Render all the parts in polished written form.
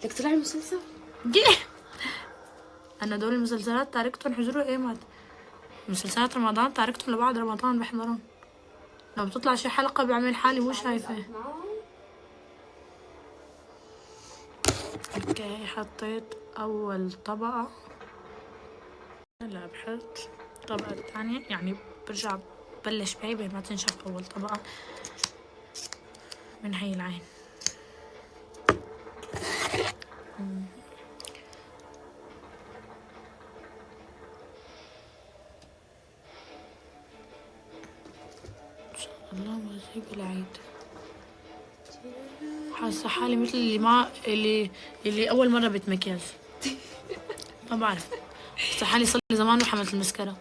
بدك تطلعي مسلسل؟ انا دول المسلسلات تاركتهم حضروا ايمت. مسلسلات رمضان تاركتهم لبعد رمضان بحضرهم. لو بتطلع شي حلقة بعمل حالي مو شايفة. اوكي حطيت اول طبقة. هلا بحط الطبقة الثانية، يعني برجع بلش بهي بين ما تنشف اول طبقة من هي العين. الله ما زي بالعيد. حاسة حالي مثل اللي أول مرة بتمكياج. ما بعرف، حاسة حالي صار لي زمان ما حملت المسكرة،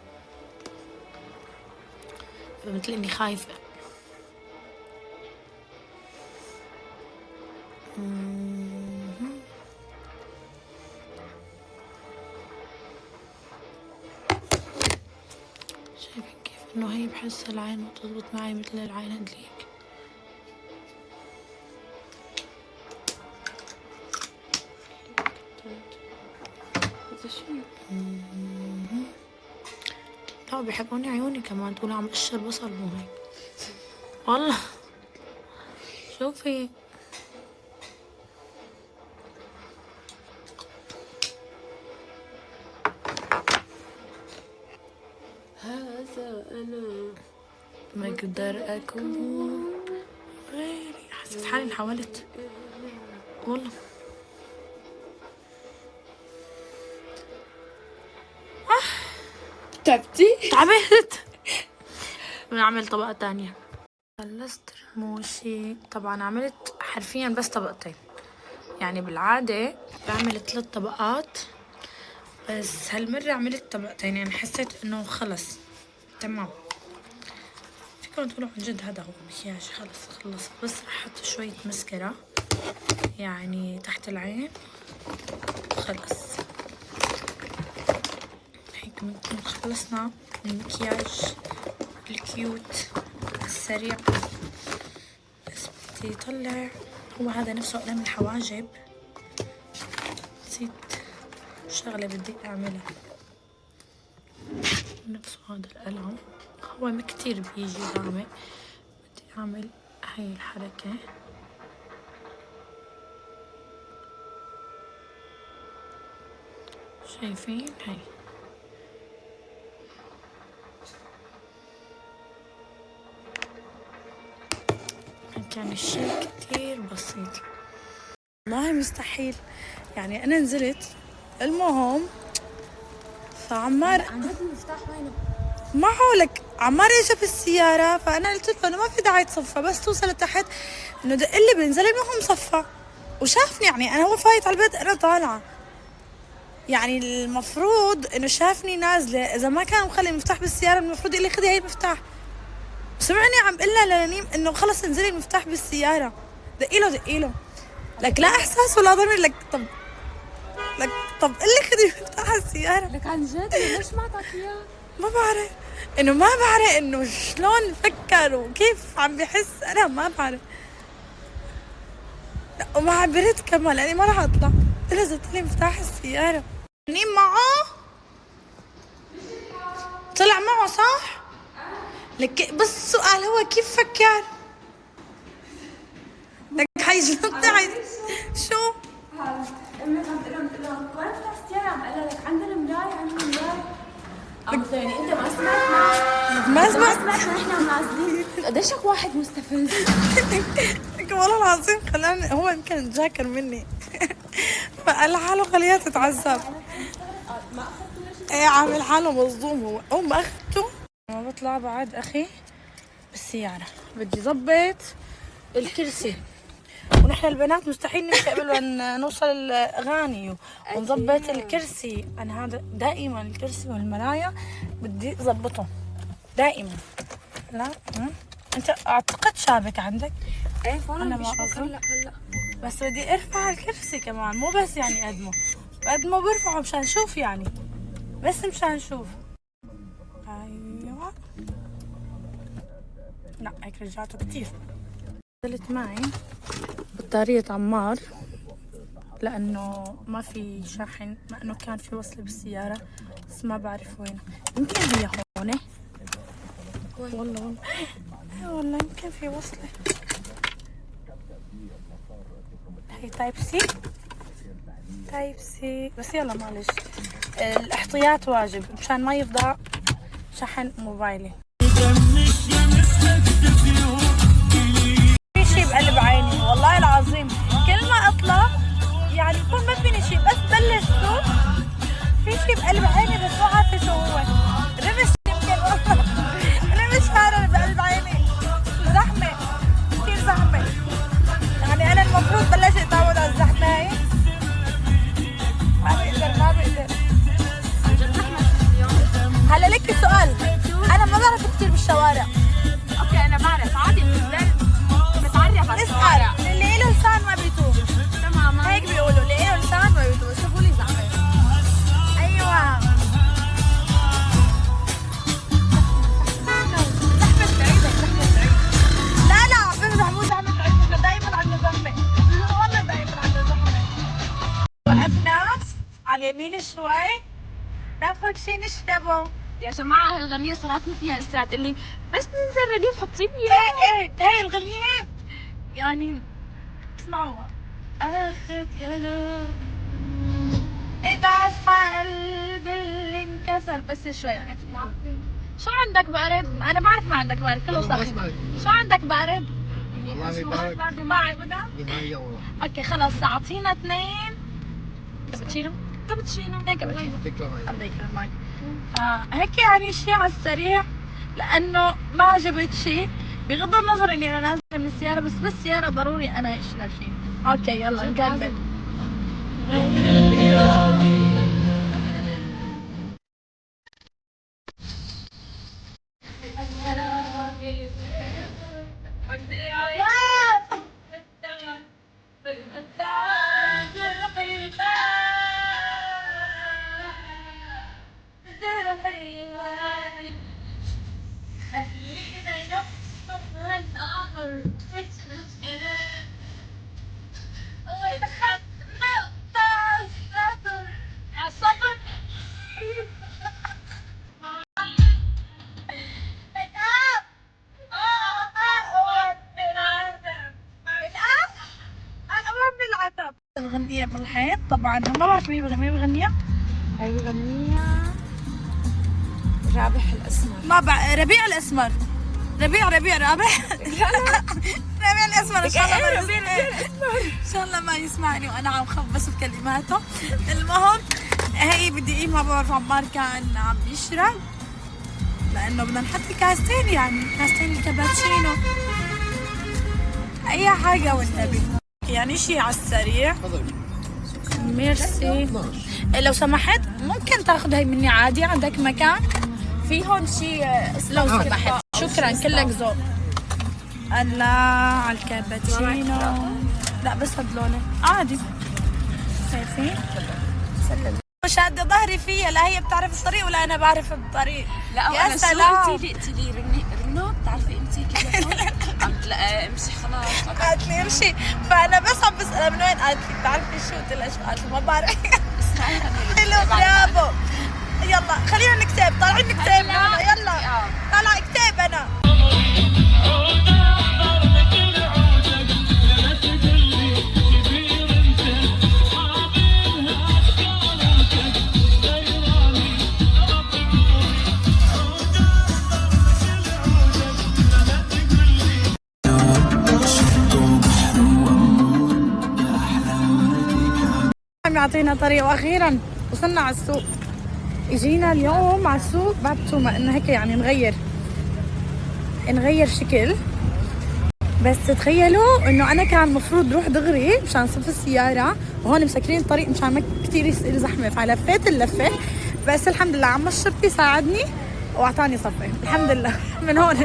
فمثل إني خايفة. شايفين كيف إنه هي بحس العين وتزبط معي مثل العين هدليك. لا بيحبوني عيوني كمان، تقول عم قشر بصل مو هيك والله. شوفي هذا أنا ما اقدر اكون غيري. حسيت حالي انحولت والله. تعبتي؟ تعبت. بنعمل طبقة تانية. خلصت رموشي. طبعا عملت حرفيا بس طبقتين، يعني بالعادة بعمل 3 طبقات، بس هالمرة عملت طبقتين. يعني حسيت انه خلص تمام. فيكم تقولوا عن جد هذا هو المكياج خلص. بس رح احط شوية مسكرة يعني تحت العين. خلص هيك بنكون خلصنا المكياج الكيوت السريع. بس بدي اطلع، هو هذا نفسه قلم الحواجب. نسيت شغلة بدي اعملها، نفسه هذا القلم هو ما كتير بيجي غامق. بدي اعمل هاي الحركة. شايفين هاي كان الشي كتير بسيط والله. مستحيل يعني انا نزلت. المهم فعمار عن جد المفتاح وينه؟ معه لك. عمار اجى بالسيارة، فانا قلت له انه ما في داعي تصفى، بس توصل لتحت انه دق لي بنزل انه هو مصفى. وشافني، يعني انا هو فايت على البيت انا طالعة، يعني المفروض انه شافني نازلة. اذا ما كان مخلي المفتاح بالسيارة المفروض يقول لي خذي هي المفتاح. سمعني عم قلها لنيم انه خلص انزلي المفتاح بالسيارة. دقيله لك لا احساس ولا ضمير. لك طب قلي خذي مفتاح السيارة. لك عن جد ليش ما اعطاك اياه؟ ما بعرف انه شلون فكر وكيف عم بحس. انا ما بعرف. لا وما عبرت كمان لاني ما راح اطلع. لازم لي مفتاح السيارة. نيم معه طلع معه صح؟ لك بس السؤال هو كيف فكر؟ لك حيجلط شو؟ امك عم تقول لهم وين فتح السيارة؟ عم قال لك عندنا مراية. يعني انت ما سمعتنا نحن نازلين. قديشك واحد مستفز. والله العظيم خلاني، هو يمكن جاكر مني فقال حاله خليها تتعذب. ايه عامل حاله مصدوم. هو ما اخذته. ما بطلع بعد اخي بالسيارة. بدي ظبط الكرسي، ونحن البنات مستحيل نمشي قبل ما نوصل الاغاني ونظبط الكرسي. انا هذا دائما الكرسي والمرايا بدي ظبطهم دائما. لا انت اعتقد شابك عندك. ايه فعلا انا ما اظن. هلا بس بدي ارفع الكرسي كمان، مو بس يعني قدمه برفعه مشان نشوف، يعني بس مشان نشوف. ايوه لا هيك رجعته كتير. نزلت معي بطارية عمار لانه ما في شاحن، مع انه كان في وصله بالسياره بس ما بعرف وين. يمكن هي هون. والله والله يمكن في وصله. هي تايب سي بس يلا معلش، الاحتياط واجب مشان ما يفضى شحن موبايلي. في شي بقلب عيني والله العظيم، كل ما اطلع يعني يكون ما فيني شي، بس بلش سوق في شي بقلب عيني بس ما عارفه شو هو. رمش يمكن رمش هذا بقلب عيني. زحمه كثير زحمه، يعني انا المفروض بلش اتعود على الزحمه هاي. ما بقدر. هلا لك سؤال، انا ما بعرف كثير بالشوارع. اوكي انا بعرف عادي، بتعرف على الشوارع. اللي له لسان ما بيتوه. تماما هيك بيقولوا اللي له لسان ما بيتوه. شوفوا لي زحمه. ايوه زحمه بعيده، زحمه بعيده. لا بمزح مو زحمه بعيده، دائما عندنا زحمه، والله دائما عندنا زحمه. وقفنا على اليمين شوي ناخذ شي نشربه. يا جماعه الغنية صارتني فيها استاذ تقول لي بس ننزل رديف حطي لي اياه. ايه هي الغنية يعني اسمعوها. اخذ يلا ادعس مع قلبي اللي انكسر. بس شوي يعني شو عندك بارد؟ انا بعرف ما عندك بارد، كله صحي. شو عندك بارد؟ والله بارد معي بدها؟ اوكي خلص اعطينا اثنين. انت بتشيلهم؟ انت بتشيلهم هيك بتشيلهم. الله يكرمك. هيك يعني شيء على السريع، لانه ما عجبت شيء بغض النظر اني انا نازله من السياره، بس بالسياره ضروري انا اشيل شيء. اوكي يلا نكمل. الغنية بالحيط طبعا ما بعرف مين بغنيها. هي الغنية رابح الاسمر. ما ربيع الاسمر. ربيع رابح ربيع الاسمر. ان شاء الله ان شاء الله ما يسمعني وانا عم خبص بكلماته. المهم هي بدي اقيمها، بعرف عمار كان عم يشرب لانه بدنا نحط كاستين، يعني كاستين الكابتشينو اي حاجه والنبي، يعني شيء على السريع. ميرسي. لو سمحت ممكن تاخذ هي مني عادي؟ عندك مكان في هون شيء لو سمحت؟ شكرا كلك ذوق. الله على الكابتشينو. لا بس هدلونه عادي. شايفين؟ شادة ظهري فيها، لا هي بتعرف الطريق ولا انا بعرف الطريق. لا يا انا سلام. قلتي لي رنو بتعرفي امتي كذا عم لا امشي خلاص. قالت لي امشي، فانا بس عم بسألها من وين، قالت لي بتعرفي شو؟ قلت لها شو؟ قالت لي ما بعرف. حلو برافو. يلا خلينا نكتب، طالعين نكتب. يلا طالع اكتب انا. يعطينا طريق واخيرا وصلنا على السوق. اجينا اليوم على السوق بعد توما انه هيك يعني نغير شكل. بس تخيلوا انه انا كان المفروض روح دغري مشان صف السياره، وهون مسكرين الطريق مشان ما كثير يصير زحمه، فلفيت اللفه. بس الحمد لله عم الشرطي ساعدني واعطاني صفه الحمد لله. من هون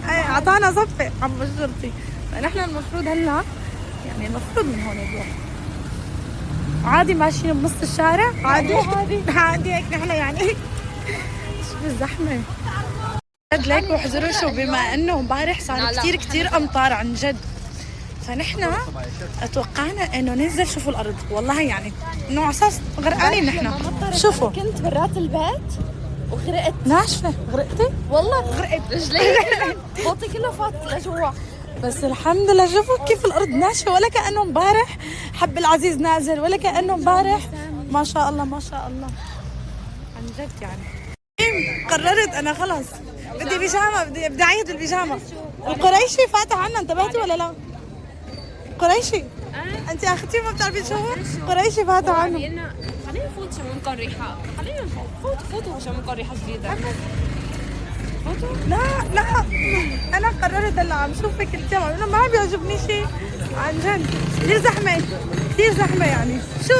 اعطانا صفه عم الشرطي. فنحن المفروض هلا يعني المفروض من هون نروح عادي ماشيين بنص الشارع عادي هيك نحن يعني. شوف الزحمه جد ليك واحذروا. شو بما انه امبارح صار كثير امطار عن جد، فنحن اتوقعنا انه ننزل شوفوا الارض، والله يعني انه على اساس غرقانين نحن. شوفوا كنت برات البيت وغرقت. ناشفه. غرقتي؟ والله غرقت رجلي بطي كله فات لجوا. بس الحمد لله. شوفوا كيف الارض ناشفه، ولا كانه امبارح حب العزيز نازل، ولا كانه امبارح. ما شاء الله ما شاء الله عن جد. يعني قررت انا خلص بدي بيجامه، بدي اعيد بالبيجامه. القريشي فاتح عنا، انتبهتي ولا لا؟ قريشي انت اختي ما بتعرفي شو هو؟ قريشي فاتح عنا. خلينا نفوت شمونكم ريحه، خلينا نفوت. فوتوا شمونكم ريحه جديده. لا لا انا قررت هلا عم شوفك انت انا ما بيعجبني شيء عن جد. كثير زحمه كثير زحمه. يعني شو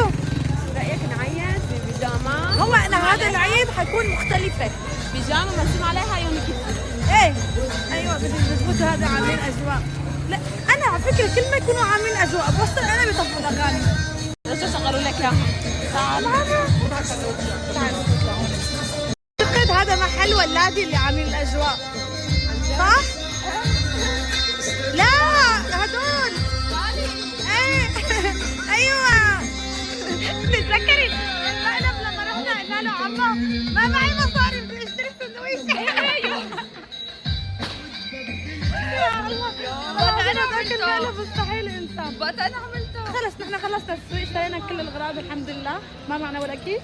رايك نعيد ببيجامه؟ هو انا هذا العيد حيكون مختلفه. بيجامه مرسوم عليها يوم كيف. ايه ايوه بدي نظبط هذا عاملين اجواء. لا انا على فكره كل ما يكونوا عاملين اجواء بوصل انا بطفوا الاغاني. ليش شغلوا لك اياها؟ تعال اعتقد هذا محل ولادي اللي عاملين الاجواء صح؟ لا هدول ايه ايوه. بتتذكري المقلب لما رحنا قلنا له عمو ما معي مصاري بدي اشتري سندويشه. ايوه يا الله. انا ذاك المقلب مستحيل انساه. وقت انا عملته خلص نحن خلصنا السوق، اشترينا كل الاغراض الحمد لله، ما معنا ولا كيس.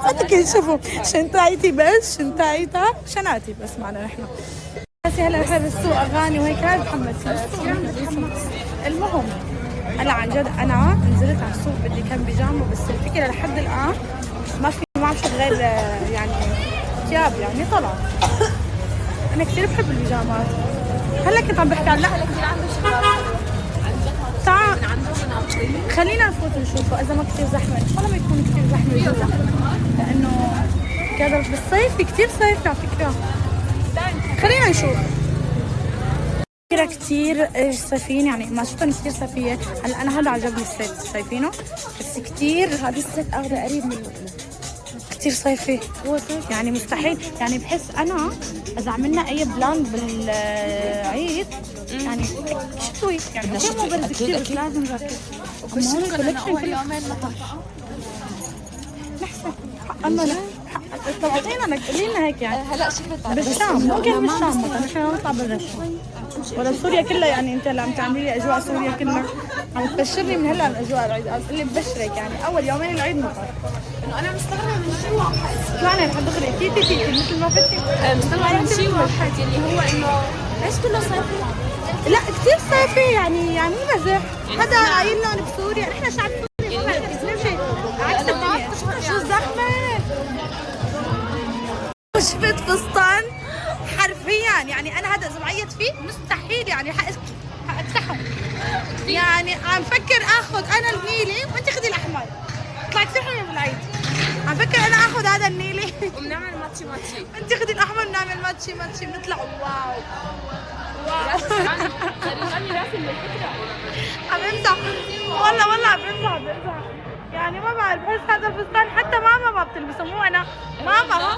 صدقي شوفوا شنطايتي بس شنطايتها شناتي بس معنا نحن. بس هلا نحن بالسوق اغاني وهيك هاي بتحمس. المهم هلا عن جد انا نزلت على السوق بدي كم بيجامه، بس الفكره لحد الان ما عم شوف غير يعني ثياب يعني طلع. انا كثير بحب البيجامات. هلا كنت عم بحكي لا كثير عنده شغلات تعال عنده مناطيل. خلينا نفوت نشوفه اذا ما كثير زحمه. ان شاء الله ما يكون كثير زحمه جدا، لانه كذا بالصيف كثير صيف على فكره. خلينا نشوف. فكرة كثير صيفيين يعني ما شفتهم كثير صيفيه. هلا انا هذا عجبني الست شايفينه، بس كثير هذا الست اخذه قريب منه كثير صيفي. هو صيفي يعني مستحيل. يعني بحس انا اذا عملنا اي بلان بالعيد يعني شتوي يعني مو برد كثير بس لازم جاكيت. بس انا اول يومين مطر نحسن الله. لا طب اعطينا قولي لنا هيك يعني. هلا شفت بالشام ممكن بالشام مثلا نحن نطلع برا الشام ولا سوريا كلها. يعني انت اللي عم تعملي لي اجواء سوريا كلها، عم تبشرني من هلا باجواء العيد. اللي ببشرك يعني اول يومين العيد مطر. انه انا مستغربه من شيء واحد. طلعنا لحد دغري تي مثل ما فتي. مستغربه من شيء واحد اللي هو انه ليش كله صيفي؟ لا كثير صيفي يعني مزح. حدا قايل لهم بسوريا نحن شعب سوري ما بنمشي عكس الدنيا. شو زحمه. شفت فستان حرفيا يعني انا هذا اذا بعيط فيه مستحيل يعني حاكسحه. يعني عم فكر اخذ انا النيلي وانت خذي الاحمر. طلع كثير حلو بالعيد. عم فكر انا اخذ هذا النيلي وبنعمل ماتشي انت خذي الاحمر بنعمل ماتشي بنطلع واو غني راسم الفكره. عم بمزح والله عم بمزح يعني ما بعرف. بحس هذا الفستان حتى ماما ما بتلبسه مو انا ماما.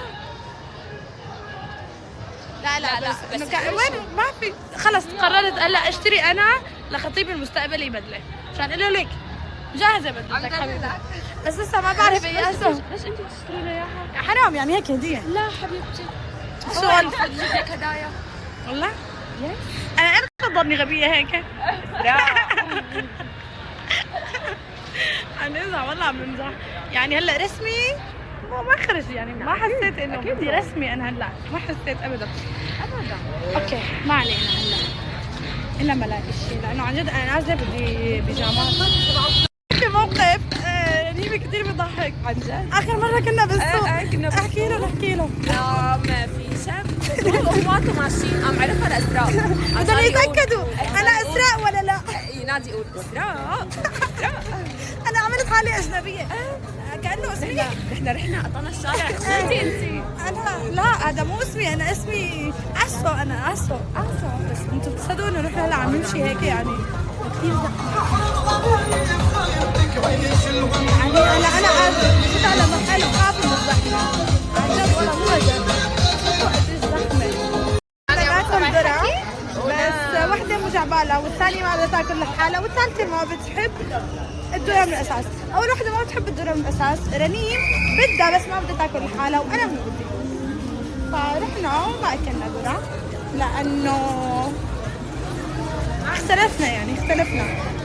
لا بس وين ما في. خلص قررت هلا اشتري انا لخطيبي المستقبلي بدله عشان اقول له ليك جاهزه بدلتك حبيبتي، بس لسه ما بعرف اي اسم. ليش انت بتشتري له اياها؟ حرام يعني هيك هديه. لا حبيبتي شو المفروض يجيب لك هدايا. والله انا امتى تضلني غبيه هيك؟ لا عم نمزح والله عم نمزح. يعني هلا رسمي ما خرج يعني ما حسيت انه بدي رسمي. انا هلا ما حسيت ابدا اوكي ما علينا هلا الا ما الاقي شيء، لانه عن جد انا نازله بدي بيجامات. في موقف نيمي كثير بضحك عن جد. اخر مره كنا بالسوق احكي له ما في شاب اخواته ماشيين قام عرفها الاسراء بدهم يتاكدوا انا اسراء ولا لا. ينادي يقول اسراء انا عملت حالي اجنبيه كانه اسمي. نحن رحنا قطعنا الشارع. انت انا لا هذا مو اسمي. انا اسمي اسو. انا اسو بس انتم بتصدقوا انه نحن هلا عم نمشي هيك يعني كثير يعني انا كنت على محل وخاف من الزحمه عن جد والله مو وجد. شوفوا قديش زحمه. انا معكم درع بس وحده تاكل لحالها، والثالثة ما بتحب الذرة من الأساس. أول وحدة ما بتحب الذرة من الأساس رنيم، بدها بس ما بدها تاكل لحالها، وأنا مو بدي. فرحنا ما أكلنا ذرة لأنه اختلفنا.